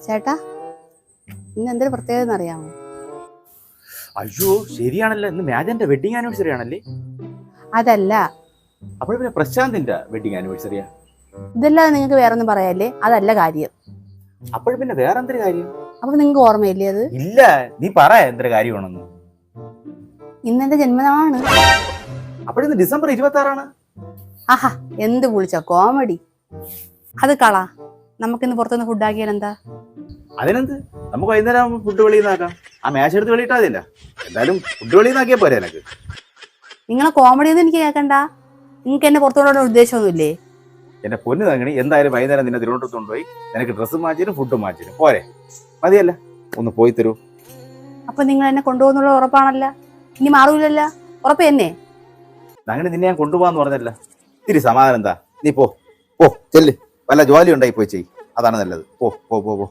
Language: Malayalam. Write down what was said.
ചേട്ടാ, ഇന്ന് എന്തൊരു പ്രത്യേകത അറിയാമോ? അയ്യോ ശരിയാണല്ലോ, ഇന്ന് മാജന്റെ വെഡിങ് ആനിവേഴ്സറി ആണല്ലേ? അതല്ല, അപ്പോൾ പിന്നെ പ്രശാന്തിന്റെ വെഡിങ് ആനിവേഴ്സറിയാ. ഇതല്ലാതെ നിങ്ങൾക്ക് വേറെ ഒന്നും പറയാല്ലേ? അതല്ല കാര്യം. അപ്പോൾ പിന്നെ വേറെ എന്തൊരു കാര്യം? അപ്പൊ നിങ്ങൾക്ക് ഓർമ്മയില്ലേ അത്? ഇല്ല, നീ പറ എന്തൊരു കാര്യമാണെന്ന്. ഇന്നെന്റെ ജന്മദിനമാണ്. അപ്പോഴിന്ന് ഡിസംബർ 26 ആഹാ, എന്ത് വിളിച്ച കോമഡി. അത് കളാ, നമുക്കിന്ന് പുറത്തുനിന്ന് ഫുഡ് ആക്കിയാൽ എന്താ? അതിനെന്ത്, നമുക്ക് വൈകുന്നേരം ഫുഡ് വെളിയിന്നാക്കാം. ആ മേശ എടുത്ത് വെളിയിട്ടാ മതിയല്ല. എന്തായാലും ഫുഡ് വെളിയിന്നാക്കിയാ പോരെ എനക്ക്. നിങ്ങളെ കോമഡി ഒന്നും എനിക്ക് കേൾക്കണ്ട. നിങ്ങൾക്ക് എന്നെ പുറത്തുകൊണ്ടുള്ള ഉദ്ദേശമൊന്നുമില്ലേ? എന്റെ പൊന്ന് തങ്ങണി, എന്തായാലും വൈകുന്നേരം നിന്നെ തിരുവനന്തപുരത്ത് കൊണ്ടുപോയി നിനക്ക് ഡ്രസ്സും മാറ്റിനും ഫുഡും മാറ്റിനും പോരെ? മതിയല്ല, ഒന്ന് പോയി തരൂ. അപ്പൊ നിങ്ങൾ എന്നെ കൊണ്ടുപോകുന്നുള്ള ഉറപ്പാണല്ല? ഇനി മാറൂലല്ല? ഉറപ്പ് തന്നെ? അങ്ങനെ നിന്നെ ഞാൻ കൊണ്ടുപോകാന്ന് പറഞ്ഞല്ല. ഇത്തിരി സമാധാനം എന്താ, നീ പോ ചെല്ല്, വല്ല ജോലി ഉണ്ടായി പോയി ചെയ്, അതാണ് നല്ലത്. പോ പോ പോ പോ